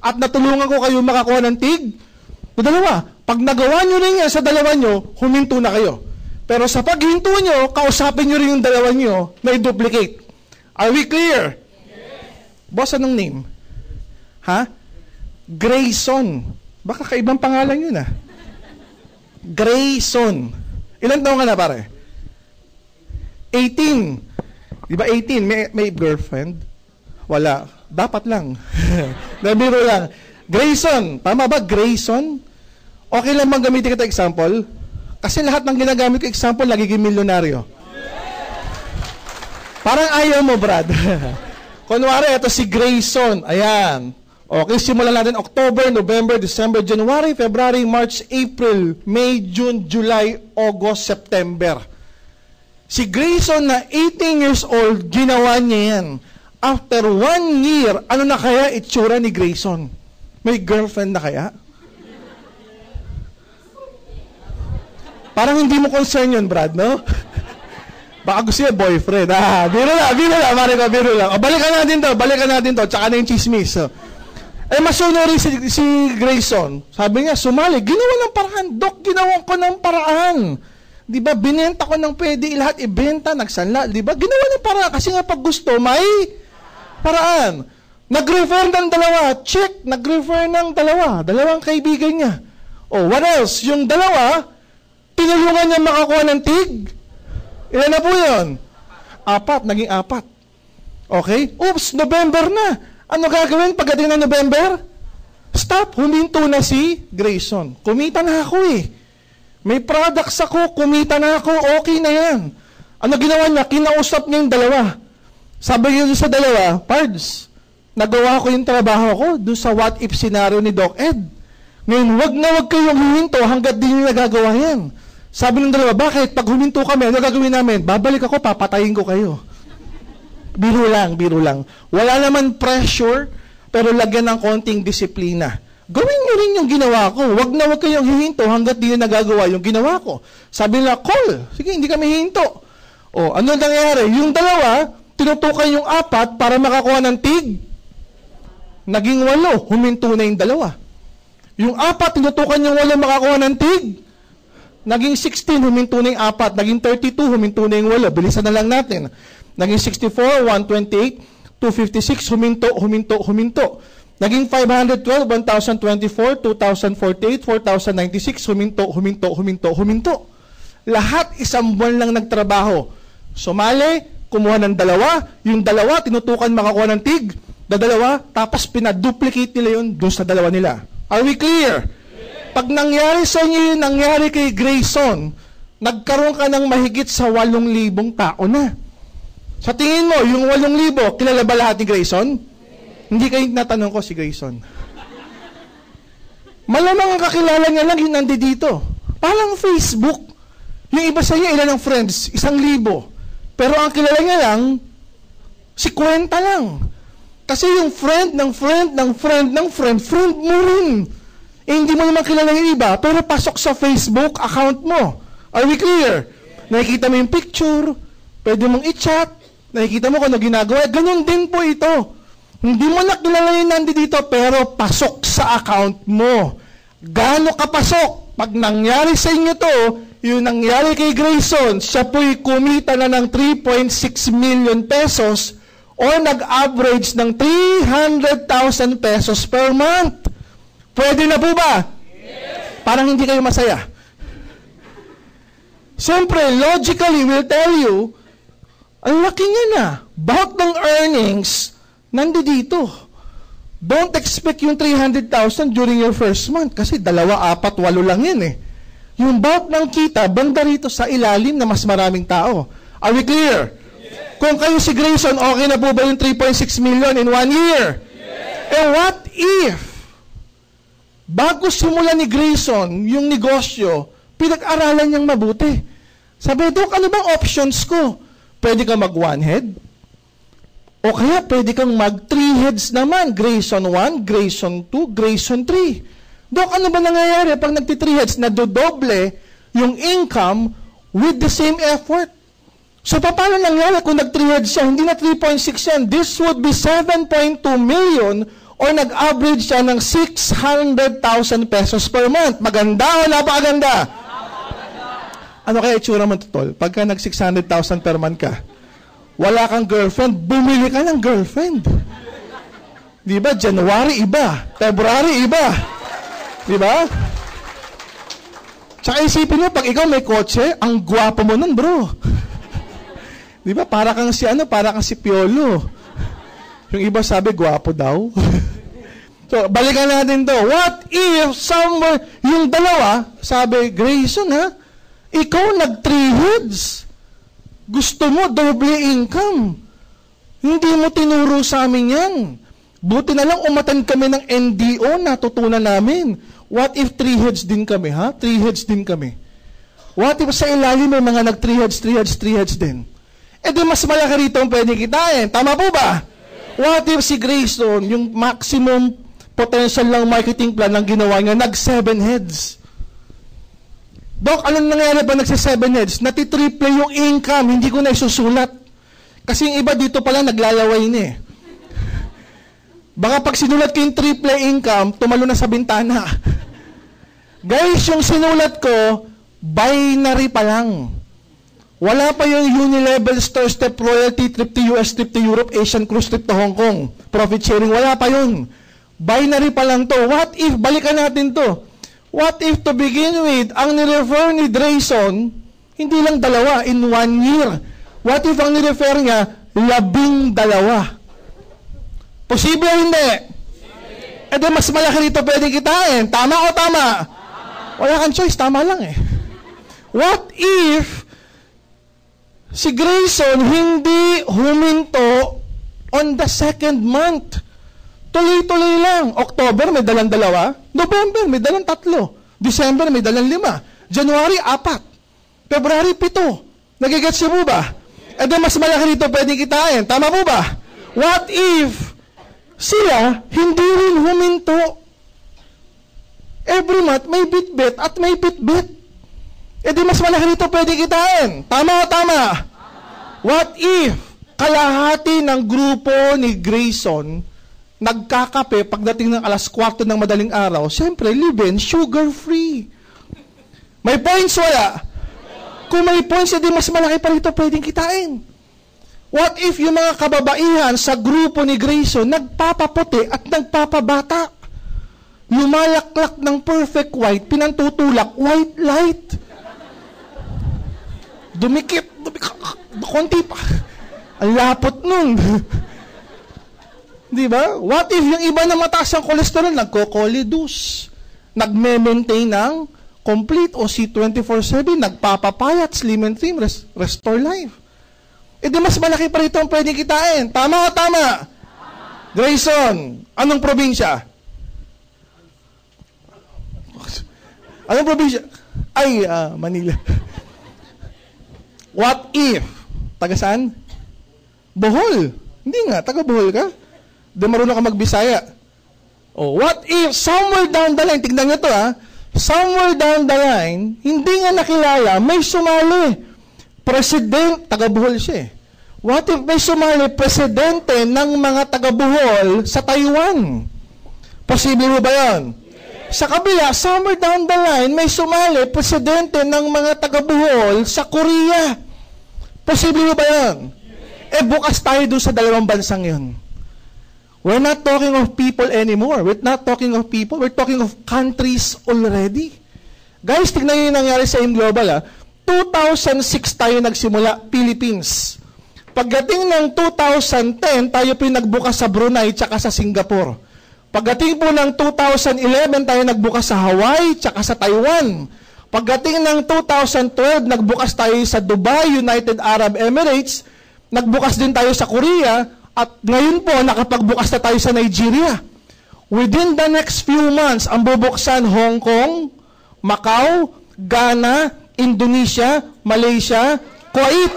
at natulungan ko kayo makakuha ng tig dalawa. Pag nagawa nyo rin yan sa dalawa nyo, huminto na kayo. Pero sa paghinto nyo, kausapin nyo rin yung dalawa nyo na i-duplicate. Are we clear? Yes. Boss, anong name? Ha? Grayson. Baka kaibang pangalan yun ah. Grayson. Ilan taon ka na pare? 18. Di ba 18? May girlfriend? Wala. Dapat lang. Nabiro lang. Grayson. Tama ba? Grayson? Okay lang bang gamitin kita example? Kasi lahat ng ginagamit ko example, nagiging milyonaryo. Parang ayaw mo, Brad. Kunwari, ito si Grayson. Ayan. Okay, simulan natin October, November, December, January, February, March, April, May, June, July, August, September. Si Grayson na 18 years old, ginawa niya yan. After 1 year, ano na kaya itsura ni Grayson? May girlfriend na kaya? Parang hindi mo concern yun, Brad, no? Baka gusto niya boyfriend. Biro lang, Mariko, biro lang. O, balikan natin to, tsaka na yung chismis. So, masunod rin si Grayson. Sabi niya, sumali, ginawa ng paraan. Dok, ginawa ko ng paraan. Di ba, binenta ko ng pwede, lahat ibenta, nagsanla. Di ba, ginawa ng paraan. Kasi nga pag gusto, may paraan. Nag-refer ng dalawa. Check, nag-refer ng dalawa. Dalawang kaibigan niya. O, what else? Yung dalawa, tinulungan niya makakuha ng tig. Ilan na po yun? 4, naging 4. Okay? Oops, November na. Ano gagawin pagdating ng November? Stop, huminto na si Grayson. Kumita na ako eh. May products ako, kumita na ako, okay na yan. Ano ginawa niya? Kinausap niya yung dalawa. Sabi niya sa dalawa, Pards, nagawa ko yung trabaho ko doon sa what if scenario ni Doc Ed. Ngayon, wag kayong huminto hanggat di nyo nagagawa yan. Sabi ng dalawa, bakit? Pag huminto kami, ano gagawin namin? Babalik ako, papatayin ko kayo. Biro lang. Wala naman pressure, pero lagyan ng konting disiplina. Gawin nyo rin yung ginawa ko. Wag kayong hihinto hanggat di nyo nagagawa yung ginawa ko. Sabi nila, call. Sige, hindi kami hihinto. O, ano nangyayari? Yung dalawa, tinutukan yung 4 para makakuha ng tig. Naging 8, huminto na yung dalawa. Yung 4, tinutukan yung 8 makakuha ng tig. Naging 16, huminto na yung 4. Naging 32, huminto na yung 8. Bilisan na lang natin. Naging 64, 128, 256, huminto. Naging 512, 1,024, 2,048, 4,096, huminto. Lahat isang buwan lang nagtrabaho. Sumali, kumuha ng dalawa. Yung dalawa, tinutukan makakuha ng tig. Dalawa, tapos pinaduplicate nila yun doon sa dalawa nila. Are we clear? Pag nangyari sa inyo yung nangyari kay Grayson, nagkaroon ka ng mahigit sa 8,000 tao na. Sa tingin mo, yung 8,000, kilala ba lahat ni Grayson? Hindi kayo natanong ko si Grayson. Malamang ang kakilala niya lang yung nandito. Parang Facebook. Yung iba sa inyo, ilan ang friends? 1,000. Pero ang kilala niya lang, 50 lang. Kasi yung friend mo rin. Eh, hindi mo naman kilala yung iba, pero pasok sa Facebook account mo. Are we clear? Nakikita mo yung picture, pwede mong i-chat, nakikita mo kung ano ginagawa. Ganun din po ito. Hindi mo na kilala yung nandito, pero pasok sa account mo. Gaano kapasok? Pag nangyari sa inyo to, yung nangyari kay Grayson, siya po'y kumita na ng 3.6 million pesos o nag-average ng 300,000 pesos per month. Pwede na po ba? Yes. Parang hindi kayo masaya. Siyempre, logically, we'll tell you, ang laki niya na. Bulk ng earnings, nandito. Don't expect yung 300,000 during your first month kasi 2, 4, 8 lang yan eh. Yung bulk ng kita, banda rito sa ilalim na mas maraming tao. Are we clear? Yes. Kung kayo si Grayson, okay na po ba yung 3.6 million in 1 year? Yes. And what if bago simula ni Grayson yung negosyo, pinag-aralan niyang mabuti. Sabi, Dok, ano bang options ko? Pwede kang mag-1 head? O kaya pwede kang mag-3 heads naman. Grayson 1, Grayson 2, Grayson 3. Dok, ano ba nangyayari pag nagti-3 heads? Nadodoble yung income with the same effort. So, paano nangyari kung nag-3 heads siya? Hindi na 3.6 yan. This would be 7.2 million or nag-average siya ng 600,000 pesos per month. Maganda o napakaganda? Ano kaya itsura mo, totol? Pagka nag-600,000 per month ka, wala kang girlfriend, bumili ka ng girlfriend. Di ba? January iba, February iba. Di ba? Tsaka isipin mo, pag ikaw may kotse, ang gwapo mo nun, bro. Di ba? Para kang si Piolo. Yung iba sabi, gwapo daw. So, balikan natin to. What if somewhere, yung dalawa, sabi, Grayson, ha? Ikaw nag-3 heads. Gusto mo, doble income. Hindi mo tinuro sa amin yan. Buti na lang umatan kami ng NDO, natutunan namin. What if 3 heads din kami, ha? 3 heads din kami. What if sa ilalim may mga nag-3 heads din? Eh di mas malaki rito ang pwede kitain. Tama po ba? What if si Grayson, yung maximum potential lang marketing plan ng ginawa niya, nag-7 heads? Dok, anong nangyari ba nagsi-7 heads? Natitriple yung income, hindi ko na isusulat. Kasi yung iba dito pala naglalaway na eh. Baka pag sinulat ko yung triple income, tumalo na sa bintana. Guys, yung sinulat ko, binary pa lang. Wala pa yung unilevel store step, royalty, trip to US, trip to Europe, Asian cruise, trip to Hong Kong, profit sharing, wala pa yun. Binary pa lang to. What if, balikan natin to. What if to begin with, ang nirefer ni Drayson, hindi lang 2, in 1 year. What if ang nirefer niya, 12? Posible o hindi? E di mas malaki rito pwede kitain. Tama o tama? Wala kang choice, tama lang eh. What if si Grayson hindi huminto on the 2nd month? Tuloy-tuloy lang. October may dalang 2, November may dalang 3, December may dalang 5, January 4, February 7. Nagigets niyo po ba? E di mas malaki rito pwede kitain. Tama po ba? What if sila hindi rin huminto? Every month may bit-bit at may bit-bit. E di mas malaki rito pwede kitain. Tama o tama? What if kalahati ng grupo ni Grayson nagkakape pagdating ng 4:15 ng madaling araw? Siyempre, live-in, sugar-free. May points wala? Kung may points, edi mas malaki pa rito pwedeng kitain. What if yung mga kababaihan sa grupo ni Grayson nagpapaputi at nagpapabata? Lumalaklak ng perfect white, pinantutulak, white light. Dumikit, konti pa. Ang lapot nun. Di ba? What if yung iba na mataas ang cholesterol, nagko-colidus, nagme-maintain ng complete o C24/7, nagpapapayat, slim and trim, restore life. E di mas malaki pa rito ang pwede kitain. Tama o tama? Grayson, anong probinsya? Anong probinsya? Ay, Manila. What if? Taga saan? Bohol. Hindi nga, taga Bohol ka? Di marunong ka magbisaya. Oh, what if somewhere down the line, tignan nyo to somewhere down the line, hindi nga nakilala, may sumali. President, taga Bohol siya eh. What if may sumali presidente ng mga taga Bohol sa Taiwan? Posible mo ba yun? Sa kabila, somewhere down the line, may sumali presidente ng mga taga Bohol sa Korea. Posible mo ba yun? Eh bukas tayo doon sa 2 bansang yun. We're not talking of people anymore. We're not talking of people. We're talking of countries already. Guys, tignan nyo yung nangyari sa AIM Global. 2006 tayo nagsimula, Philippines. Pagdating ng 2010, tayo pinagbukas sa Brunei tsaka sa Singapore. Pagdating po ng 2011, tayo nagbukas sa Hawaii tsaka sa Taiwan. Pagdating ng 2012, nagbukas tayo sa Dubai, United Arab Emirates. Nagbukas din tayo sa Korea. At ngayon po, nakapagbukas na tayo sa Nigeria. Within the next few months, ang bubuksan Hong Kong, Macau, Ghana, Indonesia, Malaysia, Kuwait.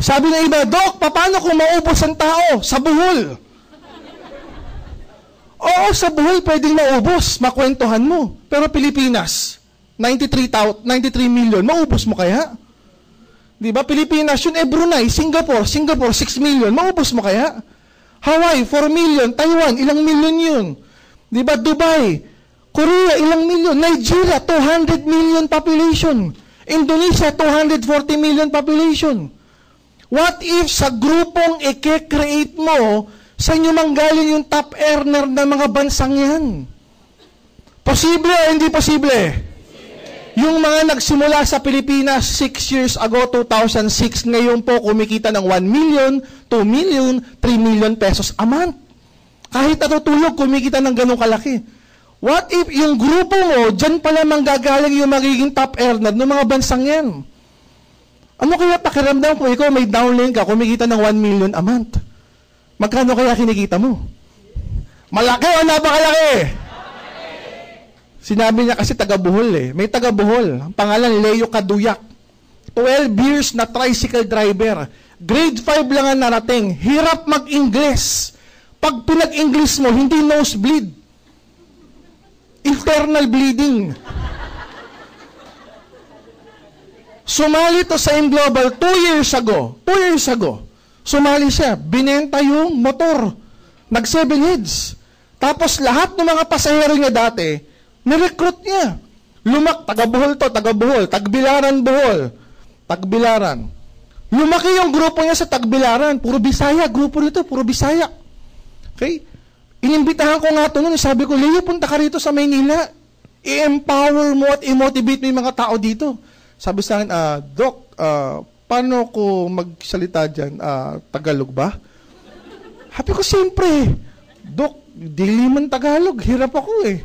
Sabi ng iba, Dok, paano kung maubos ang tao? Sa Bohol. Oo, sa Bohol pwedeng maubos, makwentuhan mo. Pero Pilipinas, 93 million, maubos mo kaya? Di ba? Pilipinas yun, Brunei, Singapore, 6 million. Maubos mo kaya? Hawaii, 4 million. Taiwan, ilang million yun? Di ba? Dubai, Korea, ilang million? Nigeria, 200 million population. Indonesia, 240 million population. What if sa grupong i-create mo, sa inyo manggaling yung top earner ng mga bansang yan? Posible o hindi posible? Yung mga nagsimula sa Pilipinas 6 years ago, 2006, ngayon po kumikita ng 1 million, 2 million, 3 million pesos a month. Kahit natutulog, kumikita ng ganong kalaki. What if yung grupo mo, dyan pala manggagaling yung magiging top earner ng mga bansang yan? Ano kaya pakiramdam ko, ikaw may downline ka, kumikita ng 1 million a month? Magkano kaya kinikita mo? Malaki o napakalaki? Sinabi niya kasi taga-Bohol eh. May taga-Bohol. Ang pangalan, Leo Kaduyak. 12 years na tricycle driver. Grade 5 lang ang narating. Hirap mag-Ingles. Pag pinag-Ingles mo, hindi nosebleed. Internal bleeding. Sumali to sa Global 2 years ago. 2 years ago. Sumali siya. Binenta yung motor. Nag-7 heads. Tapos lahat ng mga pasahero niya dati, nirecruit niya. Taga-Bohol to, taga-Bohol. Tagbilaran, Bohol. Tagbilaran. Lumaki yung grupo niya sa Tagbilaran. Puro Bisaya. Grupo nito, puro Bisaya. Okay? Inimbitahan ko nga ito noon. Sabi ko, Leo, punta ka rito sa Maynila. I-empower mo at i-motivate mo yung mga tao dito. Sabi sa akin, Doc, paano ko magsalita dyan? Tagalog ba? Sabi ko, siyempre. Doc, dili man Tagalog. Hirap ako eh.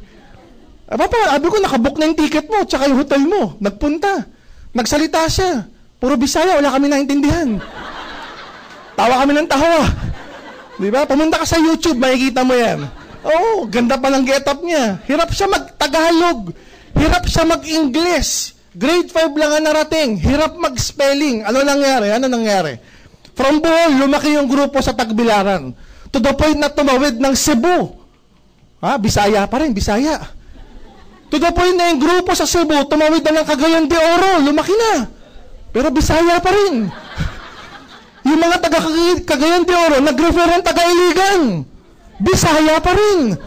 Sabi ko, nakabook na yung ticket mo, tsaka yung hotel mo. Nagpunta. Nagsalita siya. Puro Bisaya, wala kami naintindihan. Tawa kami ng tawa. Di ba? Pumunta ka sa YouTube, makikita mo yan. Oo, ganda pa ng get-up niya. Hirap siya mag-Tagalog. Hirap siya mag-Ingles. Grade 5 lang ang narating. Hirap mag-spelling. Ano nangyari? From Bohol, lumaki yung grupo sa Tagbilaran. To the point na tumawid ng Cebu. Bisaya pa rin, Bisaya. To the point na yung grupo sa Cebu, tumawid na ng Cagayan de Oro, lumaki na. Pero Bisaya pa rin. Yung mga taga-Cagayan de Oro, nag-refer ng taga-Iligan. Bisaya pa rin.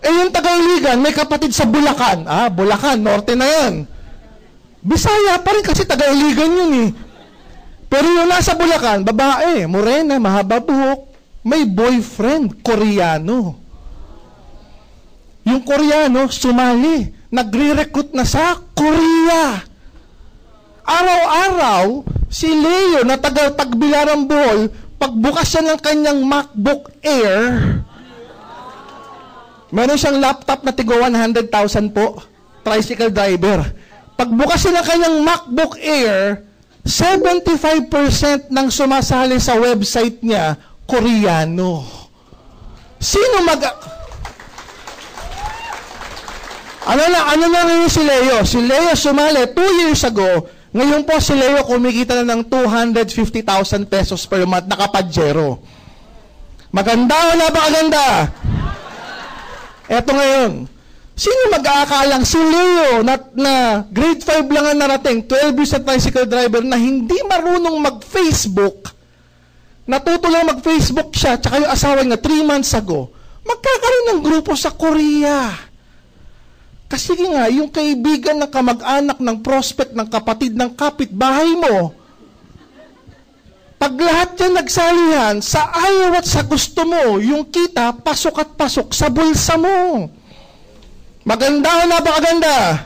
Yung taga-Iligan, may kapatid sa Bulacan. Bulacan, norte na yan. Bisaya pa rin kasi taga-Iligan yun eh. Pero yung nasa Bulacan, babae, morena, mahaba buhok, may boyfriend, Koreano. Yung Koreano, sumali. Nagre-recruit na sa Korea. Araw-araw, si Leo na taga-Tagbilaran Bohol, pagbukas siya ng kanyang MacBook Air, meron siyang laptop na tigo 100,000 po, tricycle driver. Pagbukas siya ng kanyang MacBook Air, 75% ng sumasali sa website niya, Koreano. Sino Ano na rin si Leo? Si Leo sumali 2 years ago. Ngayon po si Leo kumikita na ng 250,000 pesos per month, nakapadjero. Maganda o napakaganda? Eto ngayon. Sino mag-aakalang si Leo na grade 5 lang ang narating, 12 years na tricycle driver na hindi marunong mag-Facebook, natuto lang mag-Facebook siya, tsaka yung asawa niya 3 months ago, magkakaroon ng grupo sa Korea. Kasi nga, yung kaibigan ng kamag-anak, ng prospect, ng kapatid, ng kapitbahay mo, pag lahat yan nagsalihan, sa ayaw at sa gusto mo, yung kita, pasok at pasok sa bulsa mo. Maganda o napakaganda?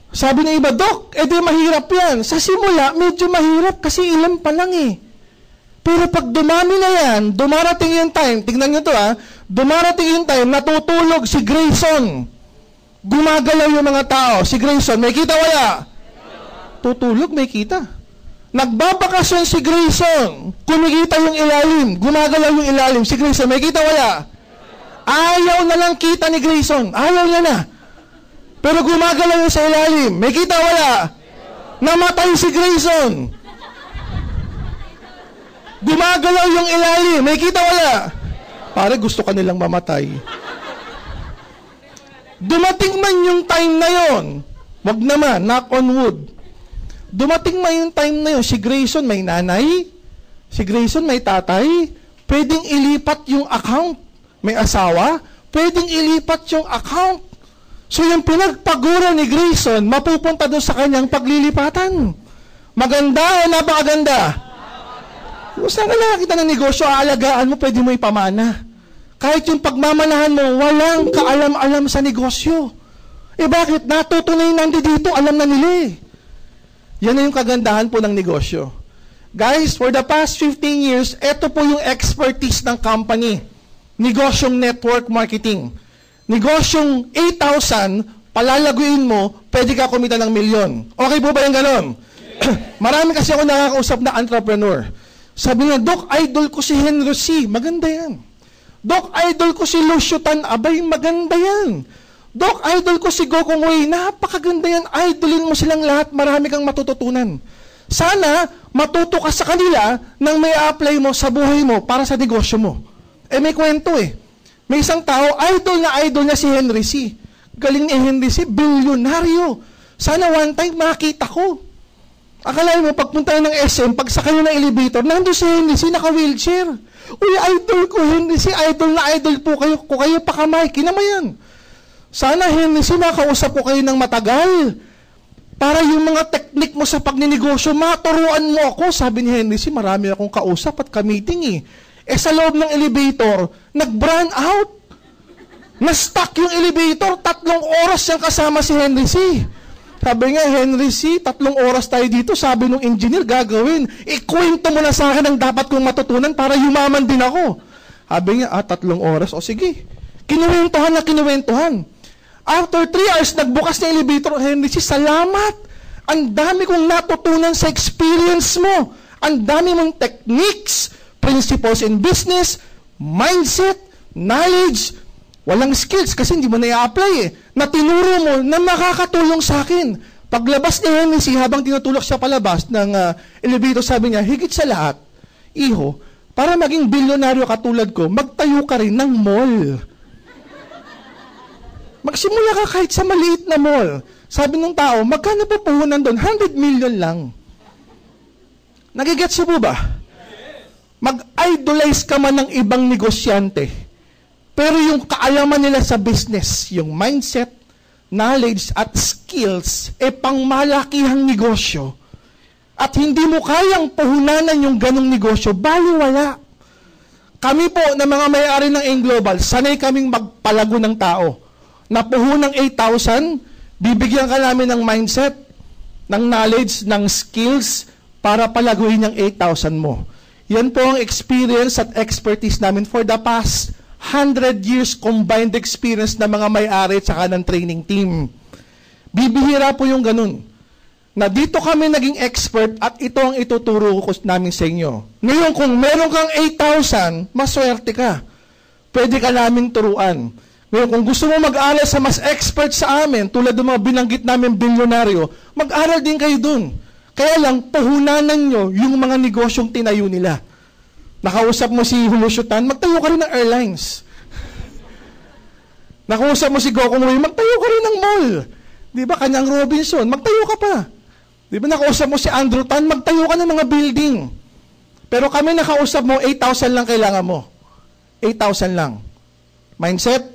Sabi ng iba, Dok, edi mahirap yan. Sa simula, medyo mahirap kasi ilan pa lang eh. Pero pag dumami na yan, dumarating yung time, tignan nyo to dumarating yung time, natutulog si Grayson. Gumagalaw yung mga tao. Si Grayson, may kita wala? Tutulog, may kita. Nagbabakasyon si Grayson. Kumikita yung ilalim. Gumagalaw yung ilalim. Si Grayson, may kita wala? Ayaw na lang kita ni Grayson. Ayaw niya na. Pero gumagalaw yung sa ilalim. May kita wala? Namatay si Grayson. Gumagalaw yung ilalim. May kita wala? Pare, gusto ka nilang mamatay. Dumating man yung time na yon, wag naman, knock on wood. Dumating may yung time na yun, si Grayson may nanay, si Grayson may tatay, pwedeng ilipat yung account. May asawa, pwedeng ilipat yung account. So yung pinagpagura ni Grayson, mapupunta doon sa kanyang paglilipatan. Maganda o napakaganda? Kung saan ka nakakita ng negosyo, aalagaan mo, pwede mo ipamana. Kahit yung pagmamanahan mo, walang kaalam-alam sa negosyo. Bakit? Natutunay nandito, alam na nila eh. Yan na yung kagandahan po ng negosyo. Guys, for the past 15 years, ito po yung expertise ng company. Negosyong network marketing. Negosyong 8,000, palalaguin mo, pwede ka kumita ng 1,000,000. Okay po ba yung ganon? Marami kasi ako nakakausap na entrepreneur. Sabi nga, Doc, idol ko si Henry C. Maganda yan. Doc, idol ko si Lucio Tan. Abay, maganda yan. Doc, idol ko si Gokong Wei. Napakaganda yan. Idolin mo silang lahat. Marami kang matututunan. Sana, matuto ka sa kanila nang may apply mo sa buhay mo para sa negosyo mo. May kwento eh. May isang tao, idol niya si Henry C. Galing ni Henry C. Bilyonaryo. Sana one time makita ko. Akalain mo, pagpunta ng SM, pag sakay ng elevator, nandun si Henry C. naka-wheelchair. Uy, idol ko, Henry C. Idol na idol po kayo. Kung kayo pakamay, kinamayan. Sana, Henry C. makausap ko kayo ng matagal. Para yung mga teknik mo sa pagninegosyo, maturuan mo ako. Sabi ni Henry C. Marami akong kausap at ka-meeting eh. Sa loob ng elevator, nag-brand out. Na-stuck yung elevator, 3 oras siyang kasama si Henry C. Sabi nga, Henry C., 3 oras tayo dito. Sabi nung engineer, gagawin. Ikwento mo na sa akin ang dapat kong matutunan para yumaman din ako. Sabi nga, 3 oras. O sige. Kinuwentuhan na kinuwentuhan. After 3 hours, nagbukas na elevator. Henry C., salamat. Ang dami kong natutunan sa experience mo. Ang dami mong techniques, principles in business, mindset, knowledge. Walang skills kasi hindi mo na-i-apply eh. Na tinuro mo na makakatulong sa akin. Paglabas ni Henry C., habang tinutulok siya palabas ng elevator, sabi niya, higit sa lahat, iho, para maging bilyonaryo katulad ko, magtayo ka rin ng mall. Magsimula ka kahit sa maliit na mall. Sabi ng tao, magkano po puhunan doon? 100 million lang. Nagigets niyo po ba? Mag-idolize ka man ng ibang negosyante. Pero yung kaalaman nila sa business, yung mindset, knowledge, at skills, pangmalakihang negosyo. At hindi mo kayang puhunanan yung ganong negosyo, baliwala. Kami po na mga may-ari ng AIM Global, sanay kaming magpalago ng tao. Napuhunang 8,000, bibigyan ka namin ng mindset, ng knowledge, ng skills, para palaguin yung 8,000 mo. Yan po ang experience at expertise namin for the past 100 years combined experience na mga may-ari at saka ng training team. Bibihira po yung ganun. Na dito kami naging expert at ito ang ituturo ko namin sa inyo. Ngayon, kung meron kang 8,000, maswerte ka. Pwede ka naming turuan. Ngayon, kung gusto mo mag-aral sa mas expert sa amin, tulad ng mga binanggit namin bilyonaryo, mag-aral din kayo dun. Kaya lang, puhunanan nyo yung mga negosyong tinayo nila. Nakausap mo si Lucio Tan, magtayo ka rin ng airlines. Nakausap mo si Gokong Wei, magtayo ka rin ng mall. Di ba, Kanyang Robinson, magtayo ka pa. Di ba, nakausap mo si Andrew Tan, magtayo ka ng mga building. Pero kami nakausap mo, 8,000 lang kailangan mo. 8,000 lang. Mindset,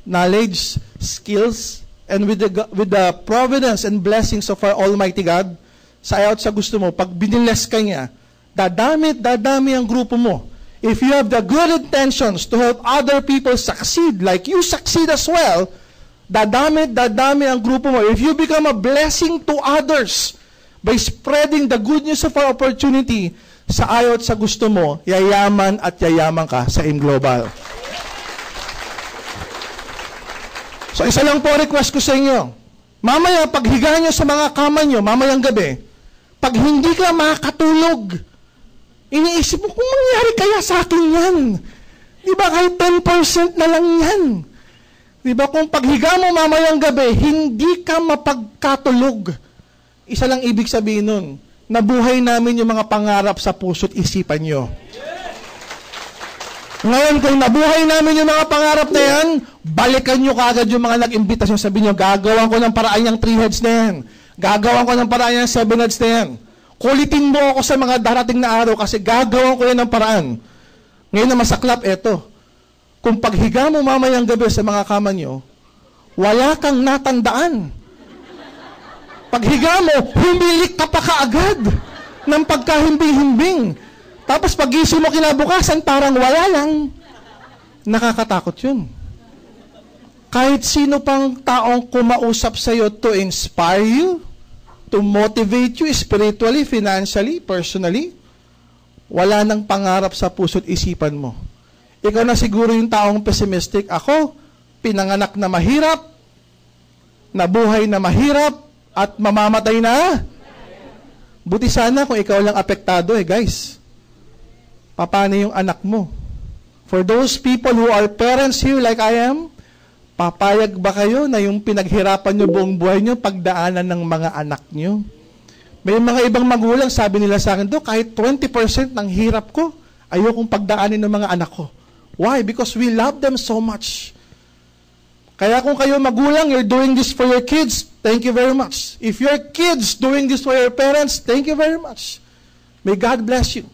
knowledge, skills, and with the providence and blessings of our Almighty God, sa ayaw at sa gusto mo, pag biniles ka niya, dadami ang grupo mo. If you have the good intentions to help other people succeed like you succeed as well, dadami ang grupo mo. If you become a blessing to others by spreading the good news of our opportunity, sa ayaw at sa gusto mo, yayaman at yayaman ka sa AIM Global. So isa lang po request ko sa inyo. Mamaya, paghiga nyo sa mga kama nyo, mamayang gabi, pag hindi ka makatulog, iniisip mo, kung mangyari kaya sa akin yan? Di ba, kahit 10% na lang yan? Di ba, kung paghiga mo mamayang gabi, hindi ka mapagkatulog. Isa lang ibig sabihin nun, nabuhay namin yung mga pangarap sa puso't isipan nyo. Ngayon, kung nabuhay namin yung mga pangarap na yan, balikan nyo kaagad yung mga nag-imbitasyon. Sabi nyo, gagawan ko ng paraan yung 3 heads na yan. Gagawan ko ng paraan yan 7 words na yan. Kulitin mo ako sa mga darating na araw kasi gagawan ko yan ng paraan. Ngayon na masaklap, eto. Kung paghiga mo mamayang gabi sa mga kama nyo, wala kang natandaan. Paghiga mo, humilik ka pa kaagad ng pagkahimbing-himbing. Tapos pag-gising mo kinabukasan, parang wala lang. Nakakatakot yun. Kahit sino pang taong kumausap sa'yo to inspire you, to motivate you spiritually, financially, personally, wala nang pangarap sa puso't isipan mo. Ikaw na siguro yung taong pessimistic. Ako, pinanganak na mahirap, nabuhay na mahirap, at mamamatay na. Buti sana kung ikaw lang apektado guys. Paano yung anak mo? For those people who are parents here like I am, papayag ba kayo na yung pinaghirapan nyo buong buhay nyo, pagdaanan ng mga anak nyo? May mga ibang magulang, sabi nila sa akin, kahit 20% ng hirap ko, ayokong pagdaanin ng mga anak ko. Why? Because we love them so much. Kaya kung kayo magulang, you're doing this for your kids, thank you very much. If your kids doing this for your parents, thank you very much. May God bless you.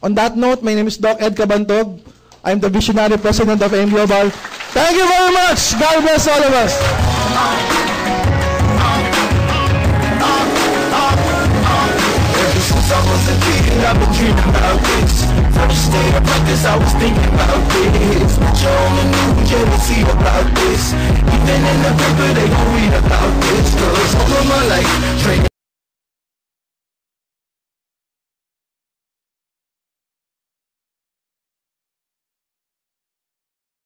On that note, my name is Doc Ed Cabantog. I'm the Visionary President of AIM Global. Thank you very much. God bless all of us. Ever since I was a kid, I've been dreaming about this. First day of practice, I was thinking about this. But you only knew jealousy about this. Even in the paper, they gon' read about this. 'Cause all of my life, training